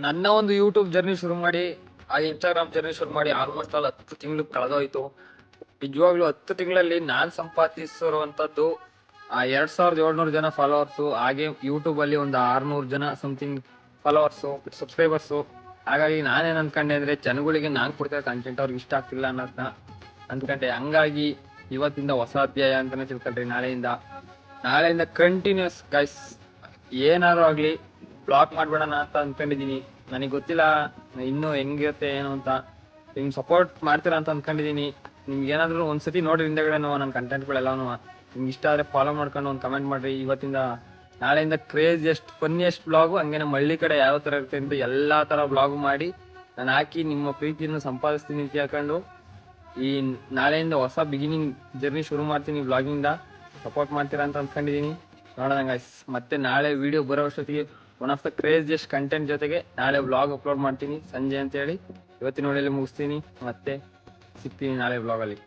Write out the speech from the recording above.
ನನ್ನ ಒಂದು YouTube journey ಶುರು ಮಾಡಿ ಆ ಇನ್ಸ್ಟಾಗ್ರಾಮ್ ಜರ್ನಿ ಶುರು ಮಾಡಿ ಆಲ್ಮೋಸ್ಟ್ ಆಲ್ 10 ತಿಂಗಳು ಕಳೆದೋಯ್ತು. ನಿಜವಾಗ್ಲೂ 10 ತಿಂಗಳಲ್ಲಿ ನಾನ್ ಸಂಪಾದಿಸಿರುವಂತದ್ದು 2700 ಜನ ಫಾಲೋವರ್ಸು, ಹಾಗೆ ಯೂಟ್ಯೂಬ್ ಅಲ್ಲಿ ಒಂದು 600 ಜನ ಸಮಥಿಂಗ್ ಫಾಲೋವರ್ಸು, ಸಬ್ಸ್ಕ್ರೈಬರ್ಸು. ಹಾಗಾಗಿ ನಾನೇನ್ ಅನ್ಕೊಂಡೆ ಅಂದ್ರೆ ಜನಗಳಿಗೆ ನಾನ್ ಕೊಡ್ತಿರೋ ಕಂಟೆಂಟ್ ಅವ್ರಿಗೆ ಇಷ್ಟ ಆಗ್ತಿಲ್ಲ ಅನ್ನೋದನ್ನ ಅಂದ್ಕೊಂಡೆ. ಹಂಗಾಗಿ ಇವತ್ತಿಂದ ಹೊಸ ಅಧ್ಯಾಯ ಅಂತಾನೆ ತಿಳ್ಕೊಂಡ್ರಿ. ನಾಳೆಯಿಂದ ಕಂಟಿನ್ಯೂಸ್ ಗೈಸ್ ಏನಾದ್ರು ಆಗ್ಲಿ ಬ್ಲಾಗ್ ಮಾಡ್ಬೇಡಣ ಅಂತ ಅನ್ಕೊಂಡಿದೀನಿ. ನನಗೆ ಗೊತ್ತಿಲ್ಲ ಇನ್ನು ಹೆಂಗಿರುತ್ತೆ ಏನು ಅಂತ. ನಿಮ್ಗೆ ಸಪೋರ್ಟ್ ಮಾಡ್ತೀರಾ ಅಂತ ಅನ್ಕೊಂಡಿದೀನಿ. ನಿಮ್ಗೆ ಏನಾದ್ರು ಒಂದ್ಸತಿ ನೋಡ್ರಿ ಹಿಂದೆಗಡೆನು ನನ್ನ ಕಂಟೆಂಟ್ಗಳೆಲ್ಲಾನು ನಿಮ್ಗೆ ಇಷ್ಟ ಆದ್ರೆ ಫಾಲೋ ಮಾಡ್ಕೊಂಡು ಒಂದು ಕಮೆಂಟ್ ಮಾಡ್ರಿ. ನಾಳೆಯಿಂದ ಕ್ರೇಜಿಯಸ್ಟ್ ಫನ್ನಿಯಸ್ಟ್ ಬ್ಲಾಗು, ಹಂಗೆ ನಮ್ಮ ಹಳ್ಳಿ ಕಡೆ ಯಾವ ತರ ಇರುತ್ತೆ ಅಂತ ಎಲ್ಲಾ ತರ ಬ್ಲಾಗು ಮಾಡಿ ನಾನು ಹಾಕಿ ನಿಮ್ಮ ಪ್ರೀತಿಯನ್ನು ಸಂಪಾದಿಸ್ತೀನಿ ಅಂತ ಹೇಳ್ಕೊಂಡು ಈ ನಾಳೆಯಿಂದ ಹೊಸ ಬಿಗಿನಿಂಗ್ ಜರ್ನಿ ಶುರು ಮಾಡ್ತೀನಿ ಬ್ಲಾಗಿಂದ. ಸಪೋರ್ಟ್ ಮಾಡ್ತೀರಾ ಅಂತ ಅನ್ಕೊಂಡಿದೀನಿ. ನೋಡೋಣ ಗೈಸ್, ಮತ್ತೆ ನಾಳೆ ವಿಡಿಯೋ ಬರೋ ಅಷ್ಟೊತ್ತಿಗೆ one of the craziest content ಜೊತೆಗೆ ನಾಳೆ ವ್ಲಾಗ್ ಅಪ್ಲೋಡ್ ಮಾಡ್ತೀನಿ ಸಂಜೆ ಅಂತ ಹೇಳಿ ಇವತ್ತಿನ ವಿಡಿಯೋಲಿ ಮುಗಿಸ್ತೀನಿ. ಮತ್ತೆ ಸಿಗ್ತೀನಿ ನಾಳೆ ವ್ಲಾಗಲ್ಲಿ.